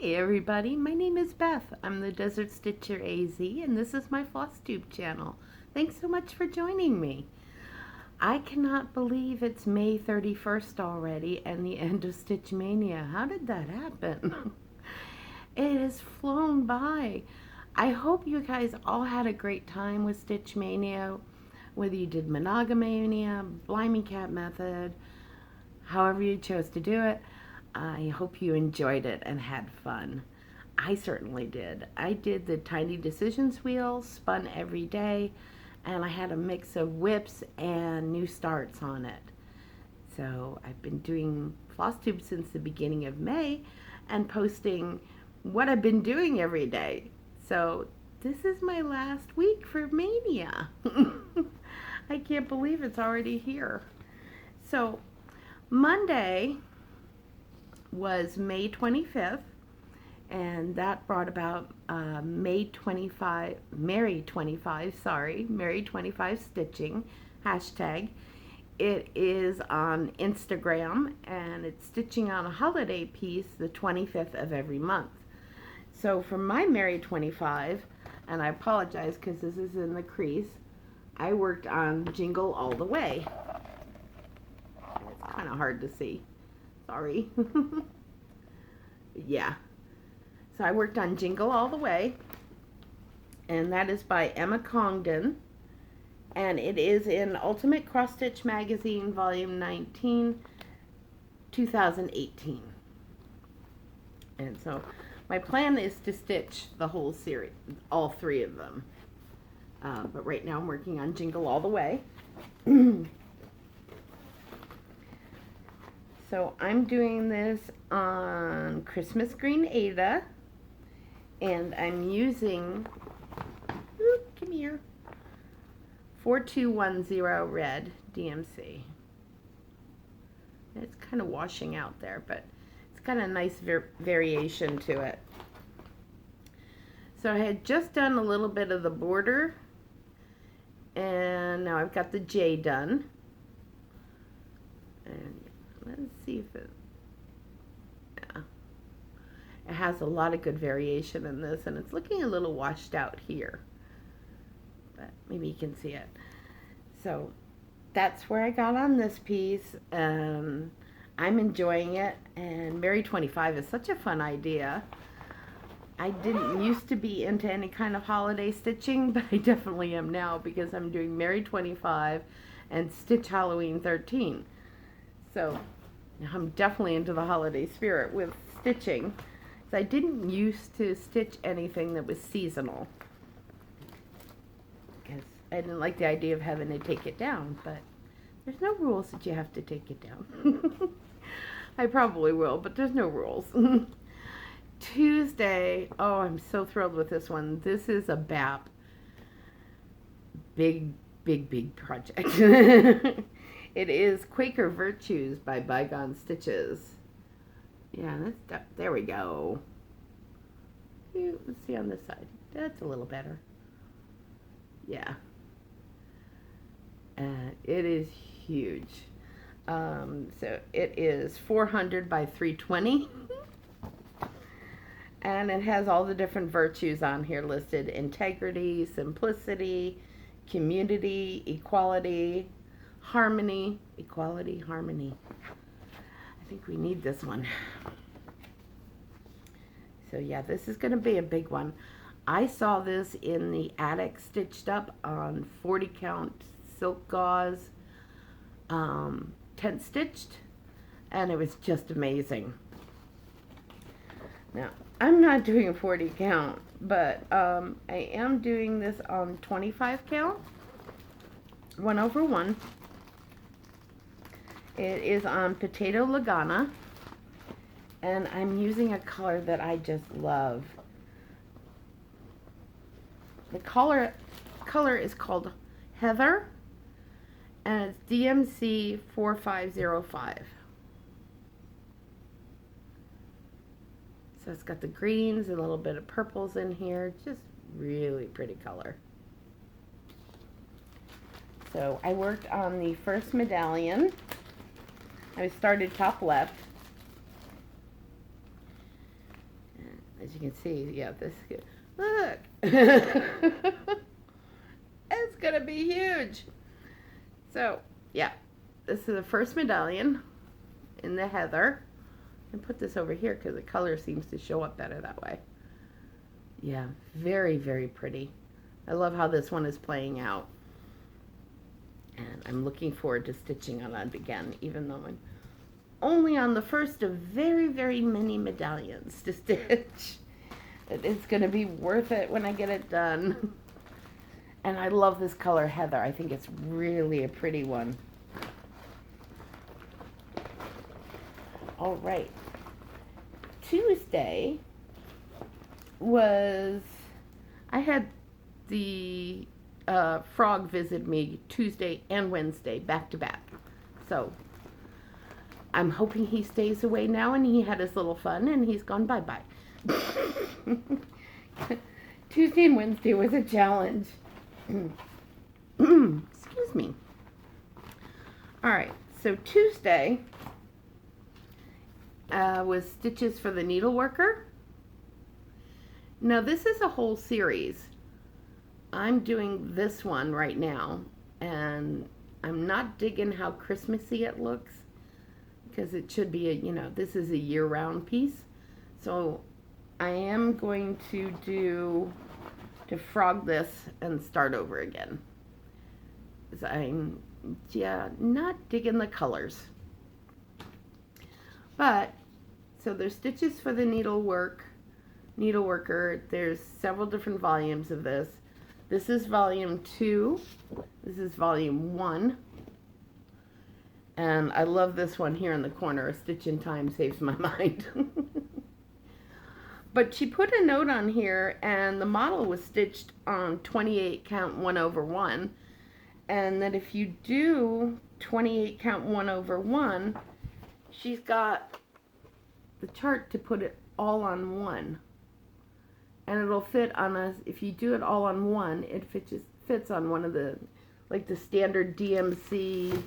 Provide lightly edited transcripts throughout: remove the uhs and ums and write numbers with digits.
Hey everybody, my name is Beth. I'm the Desert Stitcher AZ and this is my Flosstube channel. Thanks so much for joining me. I cannot believe it's May 31st already and the end of Stitch Mania. How did that happen? It has flown by. I hope you guys all had a great time with Stitch Mania, whether you did Monogamania, Blimey Cat Method, however you chose to do it. I hope you enjoyed it and had fun. I certainly did. I did the Tiny Decisions wheel, spun every day, and I had a mix of whips and new starts on it. So I've been doing Flosstube since the beginning of May and posting what I've been doing every day. So this is my last week for Mania. I can't believe it's already here. So Monday was May 25th, and that brought about Merry 25 stitching hashtag. It is on Instagram and it's stitching on a holiday piece the 25th of every month. So for my Merry 25, and I apologize because this is in the crease, I worked on Jingle All the Way. It's kind of hard to see. Sorry. Yeah. So I worked on Jingle All the Way, and that is by Emma Congdon, and it is in Ultimate Cross Stitch Magazine, Volume 19, 2018. And so my plan is to stitch the whole series, all three of them. But right now I'm working on Jingle All the Way. So I'm doing this on Christmas Green Ada, and I'm using, come here, 4210 red DMC. It's kind of washing out there, but it's got a nice variation to it. So I had just done a little bit of the border, and now I've got the J done. And let's see if it, yeah. It has a lot of good variation in this, and it's looking a little washed out here. But maybe you can see it. So that's where I got on this piece. I'm enjoying it, and Merry 25 is such a fun idea. I didn't used to be into any kind of holiday stitching, but I definitely am now because I'm doing Merry 25 and Stitch Halloween 13. So I'm definitely into the holiday spirit with stitching. So I didn't used to stitch anything that was seasonal because I didn't like the idea of having to take it down, but there's no rules that you have to take it down. I probably will, but there's no rules. Tuesday, oh, I'm so thrilled with this one. This is a BAP. Big project. It is Quaker Virtues by Bygone Stitches. Yeah, there we go. Let's see on this side. That's a little better. Yeah. It is huge. So it is 400 by 320. And it has all the different virtues on here listed. Integrity, simplicity, community, equality, harmony, equality, harmony. I think we need this one. So yeah, this is going to be a big one. I saw this in the attic stitched up on 40 count silk gauze, 10 stitched, and it was just amazing. Now, I'm not doing 40 count, but I am doing this on 25 count, 1/1. It is on Potato Lagana, and I'm using a color that I just love. The color is called Heather, and it's DMC 4505. So it's got the greens and a little bit of purples in here. Just really pretty color. So I worked on the first medallion. I started top left. And as you can see, yeah, this is good. Look! It's gonna be huge. So, yeah, this is the first medallion in the heather. And put this over here because the color seems to show up better that way. Yeah, very, very pretty. I love how this one is playing out. And I'm looking forward to stitching on it again, even though I'm only on the first of very, very many medallions to stitch. It's going to be worth it when I get it done. And I love this color heather. I think it's really a pretty one. All right. Tuesday was, I had the frog visit me Tuesday and Wednesday back to back. So I'm hoping he stays away now, and he had his little fun and he's gone bye-bye. Tuesday and Wednesday was a challenge. Excuse me. All right, so Tuesday was Stitches for the Needleworker. Now this is a whole series. I'm doing this one right now, and I'm not digging how Christmassy it looks, because it should be a, you know, this is a year-round piece. So I am going to frog this and start over again. I'm, yeah, not digging the colors. But, so there's Stitches for the Needleworker. There's several different volumes of this. This is volume 2. This is volume 1. And I love this one here in the corner. A stitch in time saves my mind. But she put a note on here, and the model was stitched on 28 count 1/1. And that if you do 28 count 1/1, she's got the chart to put it all on one. And it'll fit on a, if you do it all on one, it fits on one of the, like the standard DMC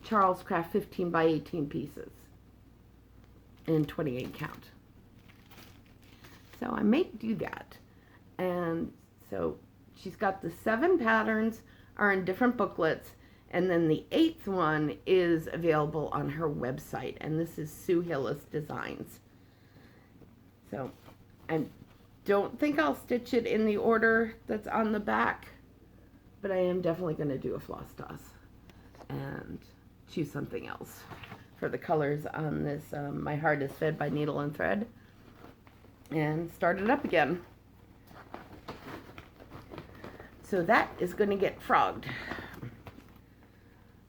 Charles Craft 15 by 18 pieces in 28 count. So I may do that. And so she's got the 7 patterns are in different booklets, and then the 8th one is available on her website, and this is Sue Hillis Designs. So I don't think I'll stitch it in the order that's on the back, but I am definitely going to do a floss toss and choose something else for the colors on this My Heart is Fed by Needle and Thread, and start it up again. So that is going to get frogged.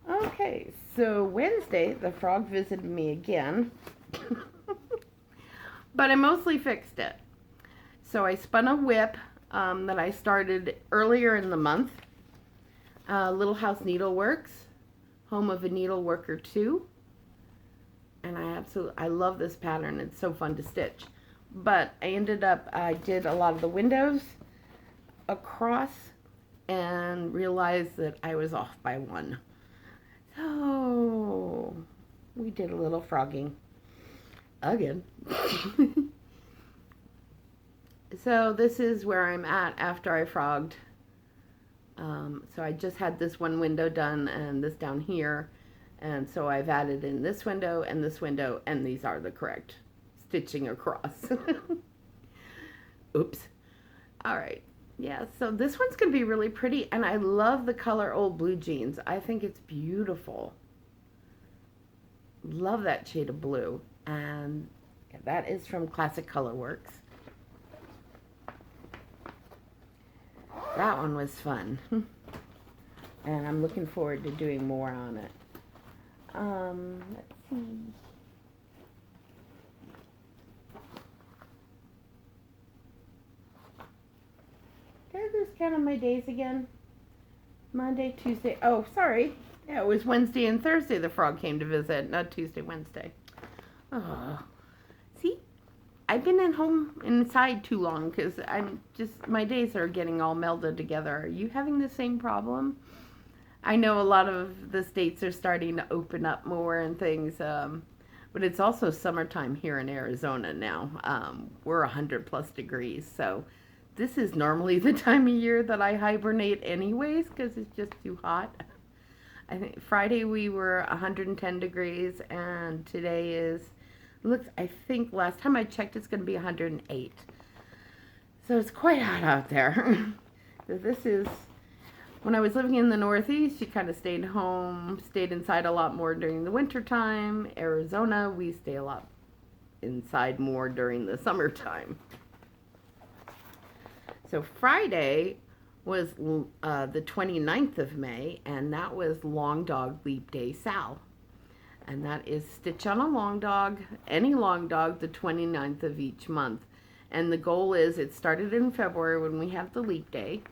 Okay, so Wednesday the frog visited me again, but I mostly fixed it. So I spun a whip that I started earlier in the month. Little House Needleworks, home of a Needleworker 2. And I love this pattern. It's so fun to stitch. But I did a lot of the windows across and realized that I was off by 1. So we did a little frogging again. So this is where I'm at after I frogged. So I just had this one window done and this down here. And so I've added in this window, and these are the correct stitching across. Oops. All right. Yeah, so this one's going to be really pretty, and I love the color Old Blue Jeans. I think it's beautiful. Love that shade of blue. And that is from Classic Colorworks. That one was fun. And I'm looking forward to doing more on it. Let's see. Did I lose count on my days again? Monday, Tuesday. Oh, sorry. Yeah, it was Wednesday and Thursday the frog came to visit, not Tuesday, Wednesday. Oh. See? I've been at home inside too long because my days are getting all melded together. Are you having the same problem? I know a lot of the states are starting to open up more and things, But it's also summertime here in Arizona now. We're 100+ degrees, so this is normally the time of year that I hibernate anyways because it's just too hot. I think Friday we were 110 degrees, and today is, looks, I think last time I checked it's going to be 108. So it's quite hot out there. So this is, when I was living in the Northeast, you kind of stayed home, stayed inside a lot more during the winter time. Arizona, we stay a lot inside more during the summertime. So Friday was the 29th of May, and that was Long Dog Leap Day Sal. And that is stitch on a long dog, any long dog, the 29th of each month. And the goal is, it started in February when we have the leap day,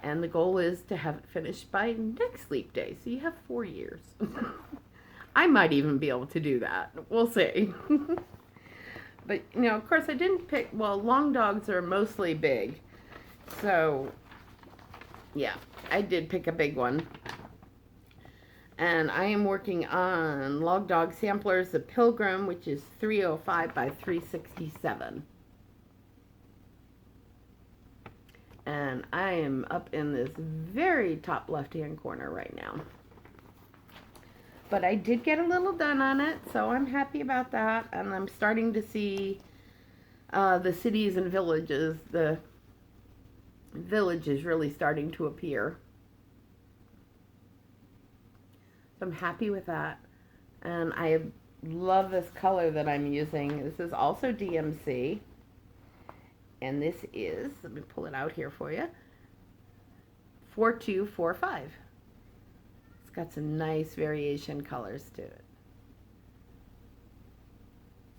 and the goal is to have it finished by next leap day. So you have 4 years. I might even be able to do that. We'll see. But, you know, of course I didn't pick, well, long dogs are mostly big. So, yeah, I did pick a big one. And I am working on Log Dog Samplers, the Pilgrim, which is 305 by 367. And I am up in this very top left-hand corner right now. But I did get a little done on it, so I'm happy about that. And I'm starting to see the cities and villages, the village is really starting to appear. So I'm happy with that. And I love this color that I'm using. This is also DMC. And this is, let me pull it out here for you, 4245. It's got some nice variation colors to it.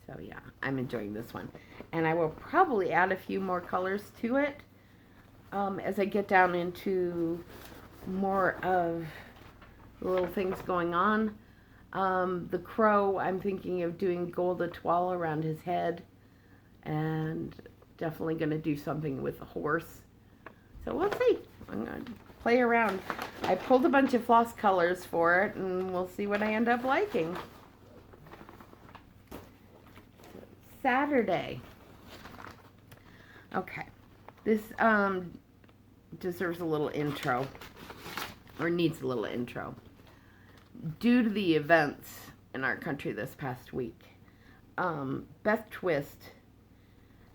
So yeah, I'm enjoying this one. And I will probably add a few more colors to it as I get down into more of the little things going on. The crow, I'm thinking of doing gold etoile around his head, and definitely going to do something with the horse. So we'll see. I'm going to play around. I pulled a bunch of floss colors for it, and we'll see what I end up liking. Saturday. Okay. This deserves a little intro, or needs a little intro. Due to the events in our country this past week, Beth Twist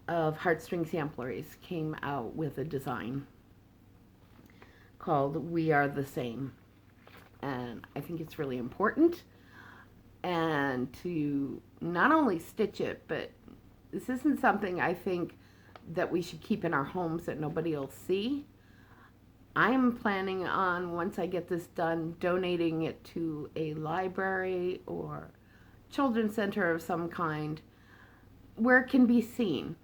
of Heartstring Sampleries came out with a design called We Are the Same. And I think it's really important, and to not only stitch it, but this isn't something I think that we should keep in our homes that nobody will see. I'm planning on, once I get this done, donating it to a library or children's center of some kind where it can be seen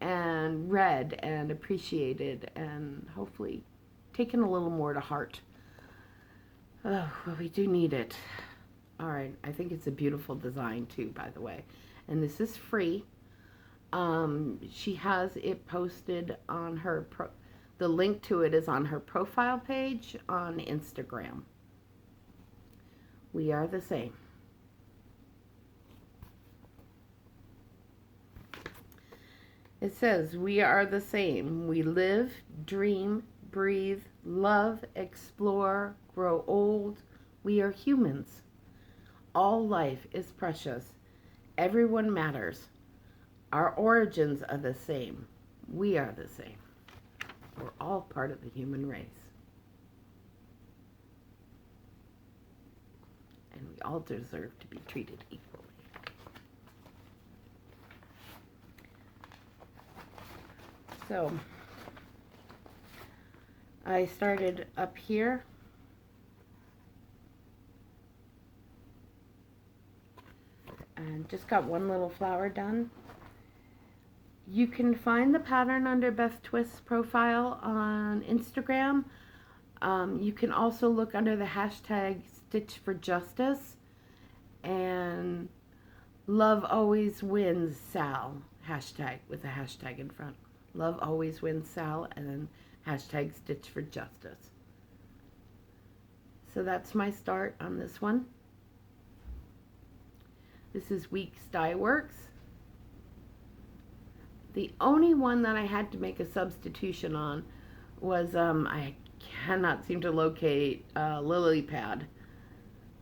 and read and appreciated and hopefully taken a little more to heart. Oh, well, we do need it. All right, I think it's a beautiful design too, by the way. And this is free. She has it posted on her, the link to it is on her profile page on Instagram. We are the same. It says, we are the same. We live, dream, breathe, love, explore, grow old. We are humans. All life is precious. Everyone matters. Our origins are the same. We are the same. We're all part of the human race. And we all deserve to be treated equally. So, I started up here. And just got one little flower done. You can find the pattern under Beth Twist's profile on Instagram. You can also look under the hashtag Stitch for Justice and Love Always Wins Sal hashtag with a hashtag in front. Love Always Wins Sal and then hashtag Stitch for Justice. So that's my start on this one. This is Weeks Dye Works. The only one that I had to make a substitution on was, I cannot seem to locate Lily Pad.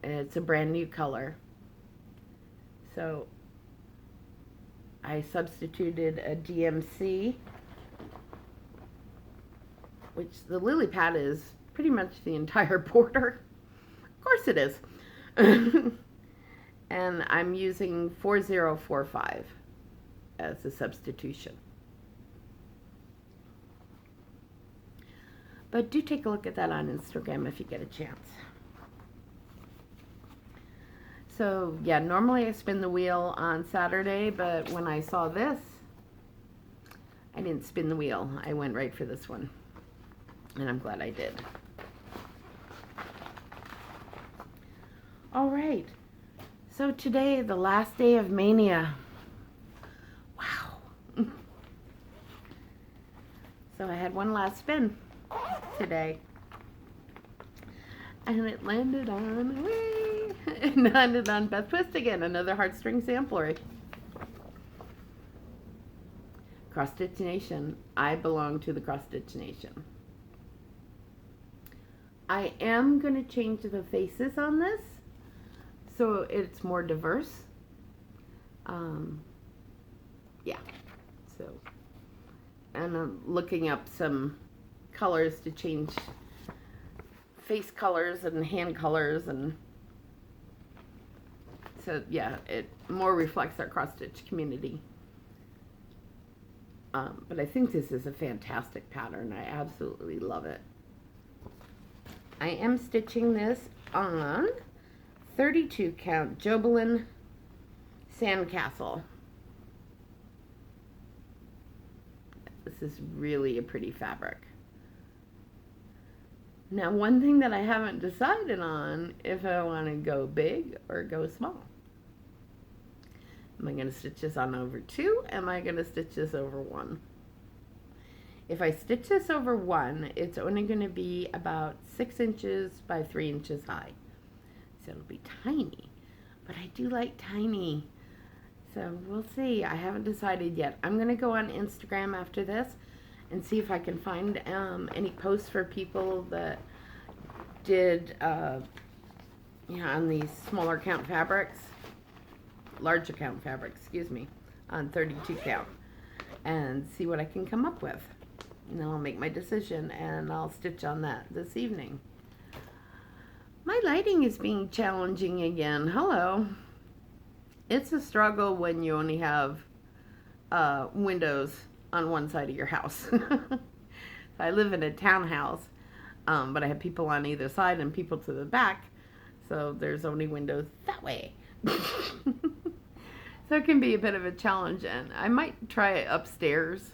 It's a brand new color. So I substituted a DMC, which the Lily Pad is pretty much the entire border. Of course it is. And I'm using 4045 as a substitution. But do take a look at that on Instagram if you get a chance. So yeah, normally I spin the wheel on Saturday, but when I saw this, I didn't spin the wheel. I went right for this one, and I'm glad I did. All right, so today, the last day of Mania. Wow. So I had one last spin today, and it landed on, it landed on Beth Twist again, another heartstring sampler. Cross Stitch Nation. I belong to the Cross Stitch Nation. I am going to change the faces on this so it's more diverse. Yeah. So, and I'm looking up some colors to change face colors and hand colors, and so yeah, it more reflects our cross stitch community. But I think this is a fantastic pattern. I absolutely love it. I am stitching this on 32 count Jobelin Sandcastle. This is really a pretty fabric. Now, one thing that I haven't decided on if I want to go big or go small. Am I going to stitch this on over 2? Am I going to stitch this over 1? If I stitch this over 1, it's only going to be about 6 inches by 3 inches high. So it'll be tiny. But I do like tiny. So we'll see. I haven't decided yet. I'm going to go on Instagram after this and see if I can find any posts for people that did, on these smaller count fabrics. Large count fabric, excuse me, on 32 count, and see what I can come up with. And then I'll make my decision, and I'll stitch on that this evening. My lighting is being challenging again. Hello. It's a struggle when you only have windows on one side of your house. I live in a townhouse, but I have people on either side and people to the back, so there's only windows that way. So it can be a bit of a challenge, and I might try it upstairs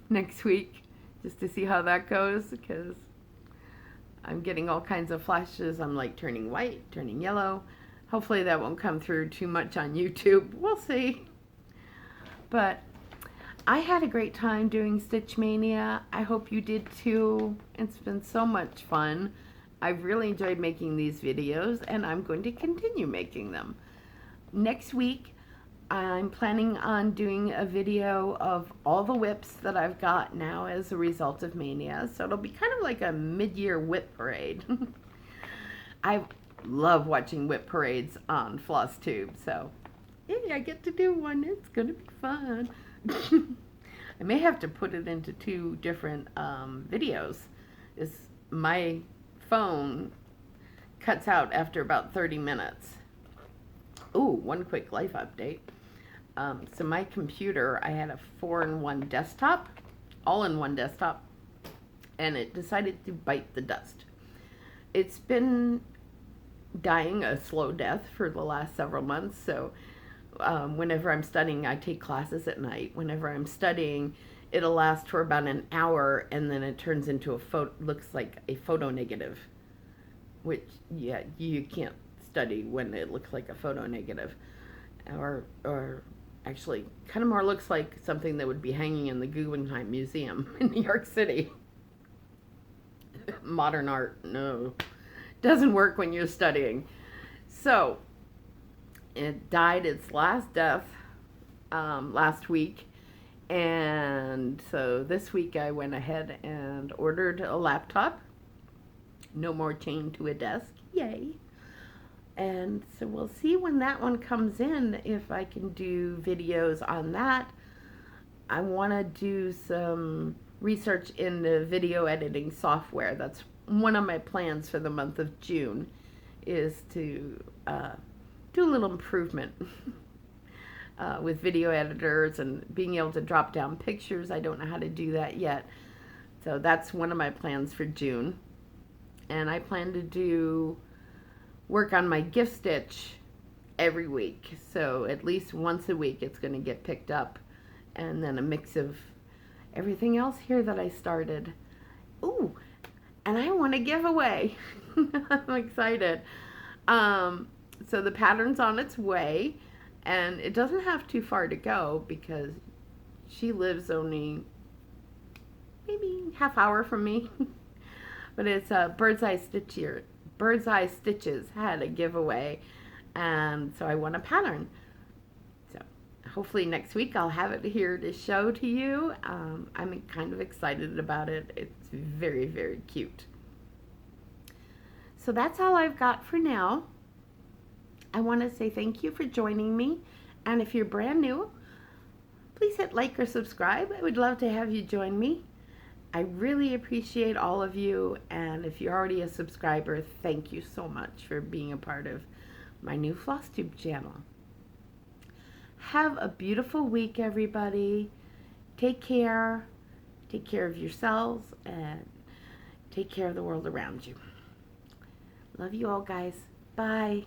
next week just to see how that goes, because I'm getting all kinds of flashes. I'm like turning white, turning yellow. Hopefully that won't come through too much on YouTube. We'll see. But I had a great time doing Stitch Mania. I hope you did too. It's been so much fun. I've really enjoyed making these videos, and I'm going to continue making them. Next week, I'm planning on doing a video of all the whips that I've got now as a result of Mania. So it'll be kind of like a mid-year whip parade. I love watching whip parades on Flosstube, so hey, I get to do one. It's going to be fun. I may have to put it into 2 different videos. My phone cuts out after about 30 minutes. Ooh, one quick life update. So my computer, I had a 4-in-1 desktop, all-in-one desktop, and it decided to bite the dust. It's been dying a slow death for the last several months, so whenever I'm studying, I take classes at night. Whenever I'm studying, it'll last for about an hour, and then it turns into looks like a photo negative, which, yeah, you can't study when it looks like a photo negative, or actually kind of more looks like something that would be hanging in the Guggenheim Museum in New York City. Modern art, no, doesn't work when you're studying. So It died its last death last week. And so this week I went ahead and ordered a laptop. No more chained to a desk. Yay. And so we'll see when that one comes in if I can do videos on that. I want to do some research in the video editing software. That's one of my plans for the month of June, is to do a little improvement with video editors and being able to drop down pictures. I don't know how to do that yet. So that's one of my plans for June. And I plan to do work on my gift stitch every week. So at least once a week it's going to get picked up. And then a mix of everything else here that I started. Ooh, and I want a giveaway. I'm excited. So the pattern's on its way, and it doesn't have too far to go because she lives only maybe half hour from me. But it's a Bird's Eye Stitches had a giveaway, and so I won a pattern. So hopefully next week I'll have it here to show to you. I'm kind of excited about it. It's very, very cute. So that's all I've got for now. I want to say thank you for joining me, and if you're brand new, please hit like or subscribe. I would love to have you join me. I really appreciate all of you, and if you're already a subscriber, thank you so much for being a part of my new Flosstube channel. Have a beautiful week, everybody. Take care of yourselves, and take care of the world around you. Love you all, guys. Bye.